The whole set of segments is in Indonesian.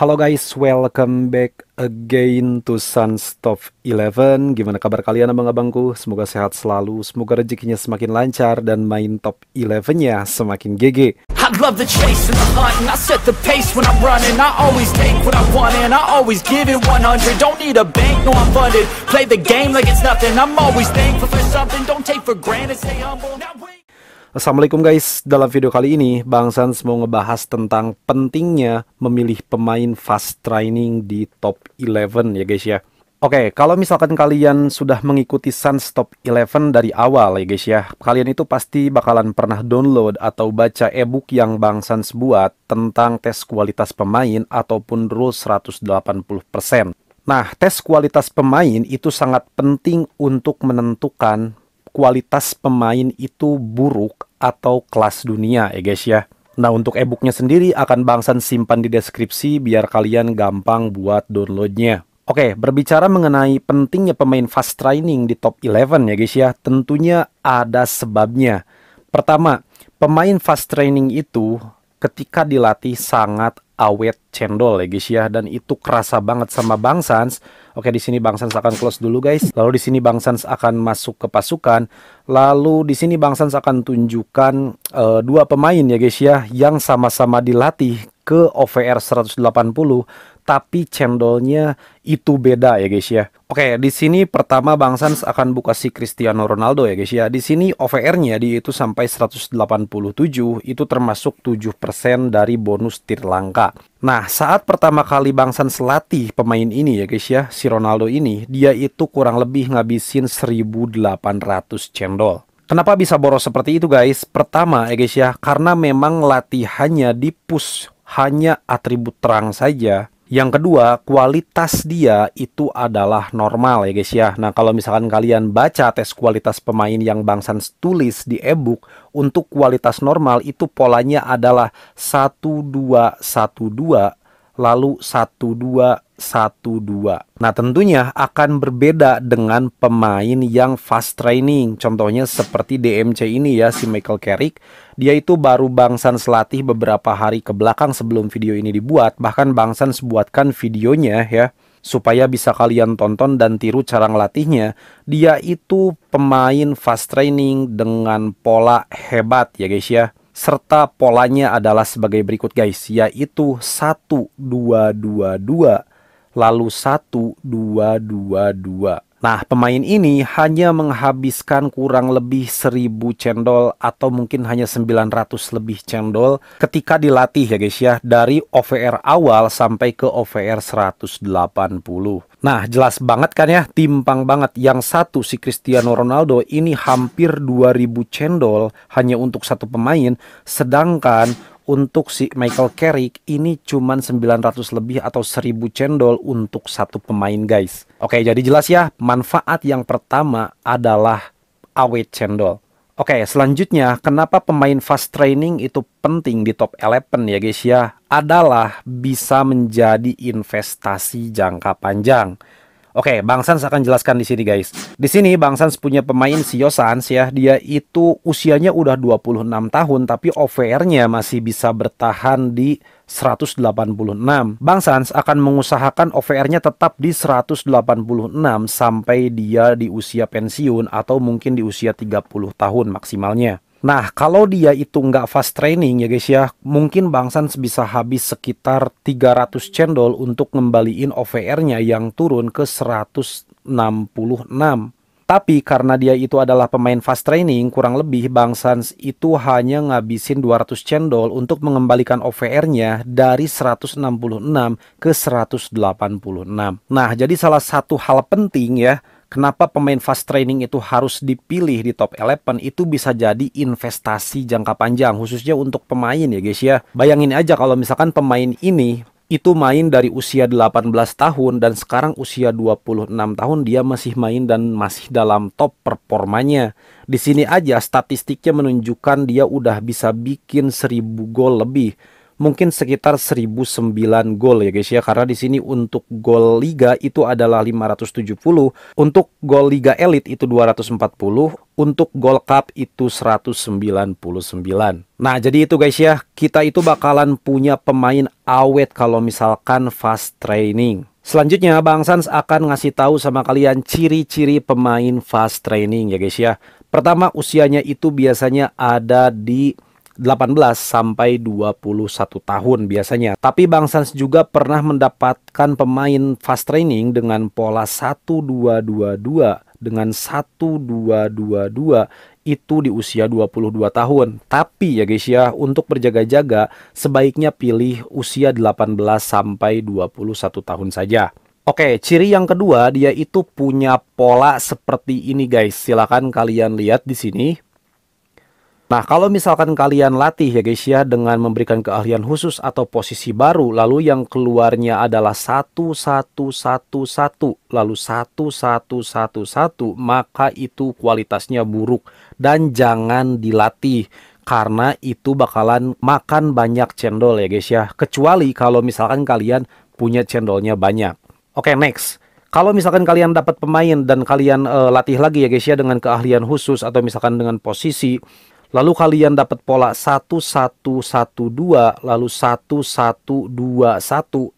Halo guys, welcome back again to Suns Top 11. Gimana kabar kalian abang-abangku? Semoga sehat selalu, semoga rezekinya semakin lancar dan main top 11-nya semakin GG. I love the chase and the hunt, and I set the pace when I'm running. I always take what I want and I always give it 100. Don't need a bank, no I'm funded. Play the game like it's nothing. I'm always thankful for something. Don't take for granted, stay humble. Now wait. Assalamualaikum guys, dalam video kali ini Bang Sans mau ngebahas tentang pentingnya memilih pemain fast training di top 11 ya guys ya. Oke, kalau misalkan kalian sudah mengikuti Suns Top 11 dari awal ya guys ya, kalian itu pasti bakalan pernah download atau baca ebook yang Bang Sans buat tentang tes kualitas pemain ataupun rule 180%. Nah, tes kualitas pemain itu sangat penting untuk menentukan kualitas pemain itu buruk atau kelas dunia ya guys ya. Nah, untuk ebooknya sendiri akan Bang Sans simpan di deskripsi biar kalian gampang buat downloadnya. Oke, berbicara mengenai pentingnya pemain fast training di top 11 ya guys ya, tentunya ada sebabnya. Pertama, pemain fast training itu ketika dilatih sangat awet cendol ya guys ya, dan itu kerasa banget sama Bang Sans. Oke, di sini Bang Sans akan close dulu guys. Lalu di sini Bang Sans akan masuk ke pasukan. Lalu di sini Bang Sans akan tunjukkan dua pemain ya guys ya yang sama-sama dilatih ke OVR 180 tapi cendolnya itu beda ya guys ya. Oke, di sini pertama Bang Sans akan buka si Cristiano Ronaldo ya guys ya. Di sini OVR-nya dia itu sampai 187, itu termasuk 7% dari bonus tir langka. Nah, saat pertama kali Bang Sans latih pemain ini ya guys ya, si Ronaldo ini, dia itu kurang lebih ngabisin 1800 cendol. Kenapa bisa boros seperti itu guys? Pertama ya guys ya, karena memang latihannya di push hanya atribut terang saja. Yang kedua, kualitas dia itu adalah normal ya guys ya. Nah, kalau misalkan kalian baca tes kualitas pemain yang Bang Sans tulis di ebook, untuk kualitas normal itu polanya adalah 1212 lalu 1212. Nah, tentunya akan berbeda dengan pemain yang fast training. Contohnya seperti DMC ini ya, si Michael Carrick. Dia itu baru Bang Sans latih beberapa hari ke belakang sebelum video ini dibuat. Bahkan Bang Sans buatkan videonya ya, supaya bisa kalian tonton dan tiru cara ngelatihnya. Dia itu pemain fast training dengan pola hebat ya guys ya. Serta polanya adalah sebagai berikut guys, yaitu 1222 lalu 1222. Nah, pemain ini hanya menghabiskan kurang lebih 1000 cendol atau mungkin hanya 900 lebih cendol ketika dilatih ya guys ya, dari OVR awal sampai ke OVR 180. Nah, jelas banget kan ya, timpang banget. Yang satu si Cristiano Ronaldo ini hampir 2000 cendol hanya untuk satu pemain, sedangkan untuk si Michael Carrick ini cuman 900 lebih atau 1000 cendol untuk satu pemain guys. Oke, jadi jelas ya, manfaat yang pertama adalah awet cendol. Oke, selanjutnya kenapa pemain fast training itu penting di top 11 ya guys ya, adalah bisa menjadi investasi jangka panjang. Oke, Bang Sans akan jelaskan di sini guys. Di sini Bang Sans punya pemain si Yosans ya. Dia itu usianya udah 26 tahun tapi OVR-nya masih bisa bertahan di 186. Bang Sans akan mengusahakan OVR-nya tetap di 186 sampai dia di usia pensiun atau mungkin di usia 30 tahun maksimalnya. Nah, kalau dia itu nggak fast training ya guys ya, mungkin Bang Sans bisa habis sekitar 300 cendol untuk ngembaliin OVR-nya yang turun ke 166. Tapi karena dia itu adalah pemain fast training, kurang lebih Bang Sans itu hanya ngabisin 200 cendol untuk mengembalikan OVR-nya dari 166 ke 186. Nah, jadi salah satu hal penting ya, kenapa pemain fast training itu harus dipilih di top 11, itu bisa jadi investasi jangka panjang khususnya untuk pemain ya guys ya. Bayangin aja kalau misalkan pemain ini itu main dari usia 18 tahun dan sekarang usia 26 tahun dia masih main dan masih dalam top performanya. Di sini aja statistiknya menunjukkan dia udah bisa bikin 1000 gol lebih. mungkin sekitar 1009 gol ya guys ya, karena di sini untuk gol liga itu adalah 570, untuk gol liga elit itu 240, untuk gol cup itu 199. Nah, jadi itu guys ya, kita itu bakalan punya pemain awet kalau misalkan fast training. Selanjutnya Bang Sans akan ngasih tahu sama kalian ciri-ciri pemain fast training ya guys ya. Pertama, usianya itu biasanya ada di 18 sampai 21 tahun biasanya. Tapi Bang Sans juga pernah mendapatkan pemain fast training dengan pola 1222 dengan 1222 itu di usia 22 tahun. Tapi ya guys ya, untuk berjaga-jaga sebaiknya pilih usia 18 sampai 21 tahun saja. Oke, ciri yang kedua, dia itu punya pola seperti ini guys. Silakan kalian lihat di sini. Nah, kalau misalkan kalian latih ya guys ya dengan memberikan keahlian khusus atau posisi baru, lalu yang keluarnya adalah 1111 lalu 1111, maka itu kualitasnya buruk dan jangan dilatih karena itu bakalan makan banyak cendol ya guys ya. Kecuali kalau misalkan kalian punya cendolnya banyak. Oke, next. Kalau misalkan kalian dapat pemain dan kalian latih lagi ya guys ya dengan keahlian khusus atau misalkan dengan posisi, lalu kalian dapat pola 1112 lalu 1121,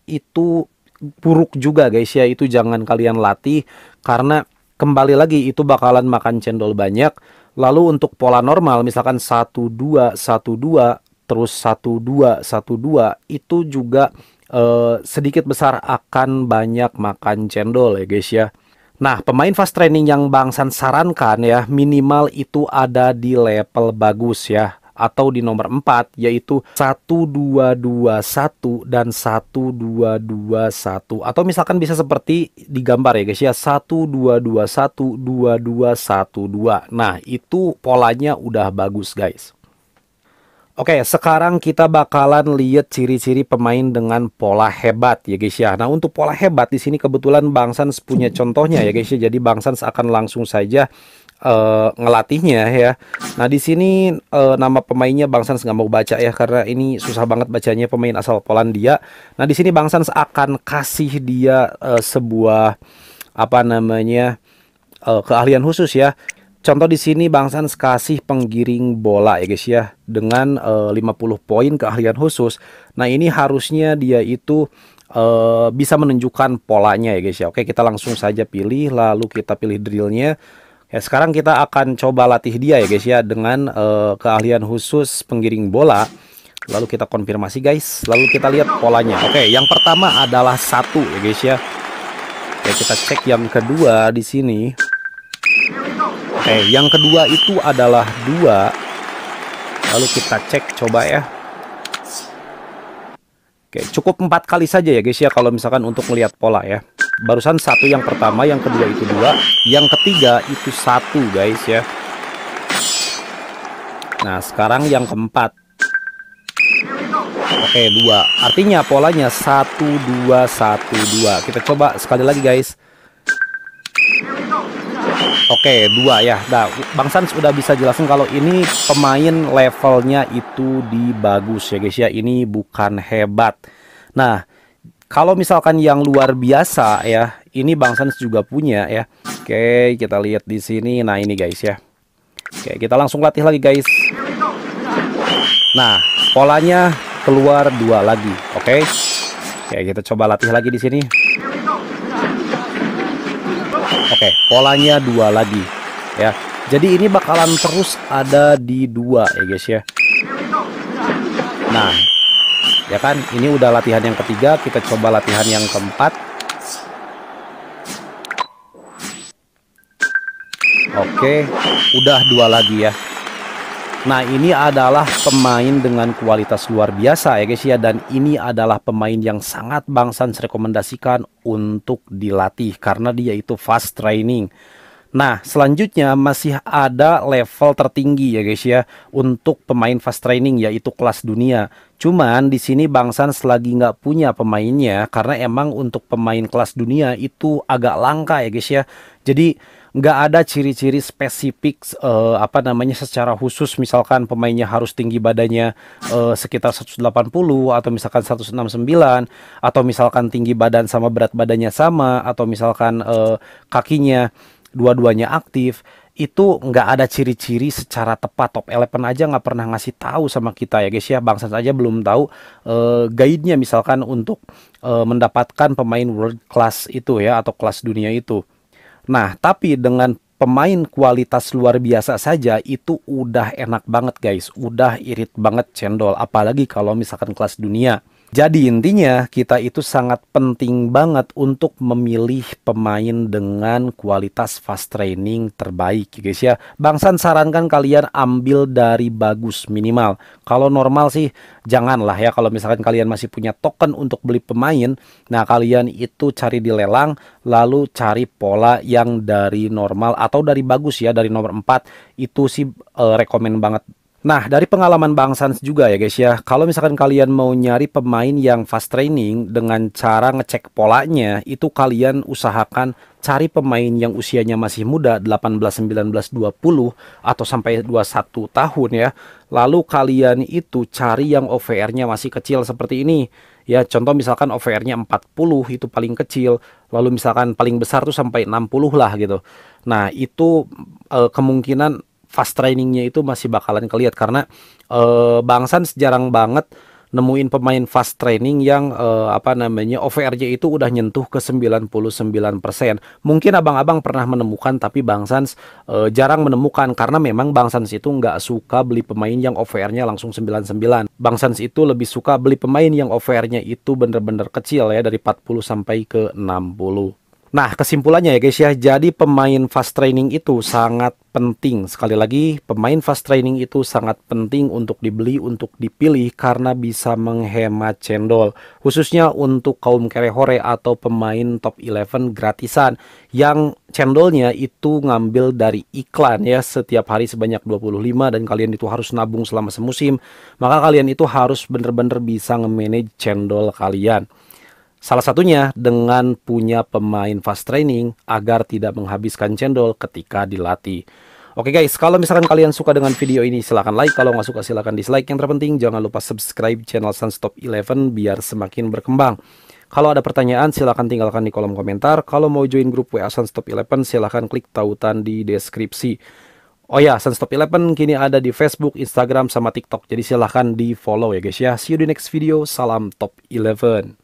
itu buruk juga guys ya. Itu jangan kalian latih karena kembali lagi itu bakalan makan cendol banyak. Lalu untuk pola normal misalkan 1212 terus 1212 itu juga sedikit besar akan banyak makan cendol ya guys ya. Nah, pemain fast training yang Bang Sans sarankan ya, minimal itu ada di level bagus ya, atau di nomor 4, yaitu 1221 dan 1221. Atau misalkan bisa seperti di gambar ya guys ya, 1221 2212. Nah, itu polanya udah bagus guys. Oke, sekarang kita bakalan lihat ciri-ciri pemain dengan pola hebat ya guys ya. Nah, untuk pola hebat di sini kebetulan Bang Sans punya contohnya ya guys ya. Jadi Bang Sans akan langsung saja ngelatihnya ya. Nah, di sini nama pemainnya Bang Sans nggak mau baca ya karena ini susah banget bacanya, pemain asal Polandia. Nah, di sini Bang Sans akan kasih dia sebuah apa namanya keahlian khusus ya. Contoh di sini Bang Sans kasih penggiring bola ya guys ya dengan 50 poin keahlian khusus. Nah, ini harusnya dia itu bisa menunjukkan polanya ya guys ya. Oke, kita langsung saja pilih lalu kita pilih drillnya. Ya, sekarang kita akan coba latih dia ya guys ya dengan keahlian khusus penggiring bola. Lalu kita konfirmasi guys. Lalu kita lihat polanya. Oke, yang pertama adalah 1 ya guys ya. Oke, kita cek yang kedua di sini. Oke, yang kedua itu adalah 2. Lalu kita cek coba ya. Oke, cukup 4 kali saja ya guys ya kalau misalkan untuk melihat pola ya. Barusan 1 yang pertama, yang kedua itu 2, yang ketiga itu 1 guys ya. Nah, sekarang yang keempat. Oke, 2. Artinya polanya 1 2 1 2. Kita coba sekali lagi guys. Oke, 2 ya. Nah, Bang Sans udah bisa jelasin kalau ini pemain levelnya itu di bagus ya guys ya. Ini bukan hebat. Nah, kalau misalkan yang luar biasa ya, ini Bang Sans juga punya ya. Oke, kita lihat di sini. Nah, ini guys ya. Oke, kita langsung latih lagi guys. Nah, polanya keluar 2 lagi. Oke. Oke, kita coba latih lagi di sini. Oke, polanya 2 lagi ya. Jadi ini bakalan terus ada di 2 ya guys ya. Nah, ya kan, ini udah latihan yang ketiga, kita coba latihan yang keempat. Oke, udah 2 lagi ya. Nah, ini adalah pemain dengan kualitas luar biasa ya guys ya. Dan ini adalah pemain yang sangat Bang Sans rekomendasikan untuk dilatih karena dia itu fast training. Nah, selanjutnya masih ada level tertinggi ya guys ya untuk pemain fast training, yaitu kelas dunia. Cuman di sini Bang Sans lagi nggak punya pemainnya karena emang untuk pemain kelas dunia itu agak langka ya guys ya. Jadi nggak ada ciri-ciri spesifik apa namanya secara khusus, misalkan pemainnya harus tinggi badannya sekitar 180 atau misalkan 169, atau misalkan tinggi badan sama berat badannya sama, atau misalkan kakinya dua-duanya aktif. Itu nggak ada ciri-ciri secara tepat. Top 11 aja nggak pernah ngasih tahu sama kita ya guys ya. Bangsa aja belum tahu guide-nya misalkan untuk mendapatkan pemain world class itu ya, atau kelas dunia itu. Nah, tapi dengan pemain kualitas luar biasa saja itu udah enak banget guys, udah irit banget cendol, apalagi kalau misalkan kelas dunia. Jadi intinya kita itu sangat penting banget untuk memilih pemain dengan kualitas fast training terbaik ya guys ya. Bang San sarankan kalian ambil dari bagus minimal. Kalau normal sih janganlah ya. Kalau misalkan kalian masih punya token untuk beli pemain, nah kalian itu cari di lelang, lalu cari pola yang dari normal atau dari bagus ya, dari nomor 4 itu sih rekomen banget. Nah, dari pengalaman Bang Sans juga ya guys ya, kalau misalkan kalian mau nyari pemain yang fast training dengan cara ngecek polanya, itu kalian usahakan cari pemain yang usianya masih muda, 18, 19, 20, atau sampai 21 tahun ya. Lalu kalian itu cari yang OVR-nya masih kecil seperti ini. Ya, contoh misalkan OVR-nya 40 itu paling kecil, lalu misalkan paling besar tuh sampai 60 lah gitu. Nah, itu kemungkinan fast trainingnya itu masih bakalan kelihatan, karena Bang Sans jarang banget nemuin pemain fast training yang apa namanya OVR-nya itu udah nyentuh ke 99%. Mungkin abang-abang pernah menemukan, tapi Bang Sans jarang menemukan, karena memang Bang Sans itu nggak suka beli pemain yang OVR-nya langsung 99. Bang Sans itu lebih suka beli pemain yang OVR-nya itu bener-bener kecil ya, dari 40 sampai ke 60. Nah, kesimpulannya ya guys ya, jadi pemain fast training itu sangat penting. Sekali lagi, pemain fast training itu sangat penting untuk dibeli, untuk dipilih, karena bisa menghemat cendol. Khususnya untuk kaum kerehore atau pemain top 11 gratisan, yang cendolnya itu ngambil dari iklan ya, setiap hari sebanyak 25, dan kalian itu harus nabung selama semusim. Maka kalian itu harus bener-bener bisa nge-manage cendol kalian. Salah satunya dengan punya pemain fast training agar tidak menghabiskan cendol ketika dilatih. Oke guys, kalau misalkan kalian suka dengan video ini silahkan like, kalau nggak suka silahkan dislike. Yang terpenting jangan lupa subscribe channel Sans Top 11 biar semakin berkembang. Kalau ada pertanyaan silahkan tinggalkan di kolom komentar. Kalau mau join grup WA Sans Top 11 silahkan klik tautan di deskripsi. Oh ya, Sans Top 11 kini ada di Facebook, Instagram, sama TikTok. Jadi silahkan di follow ya guys ya. See you di next video. Salam Top 11.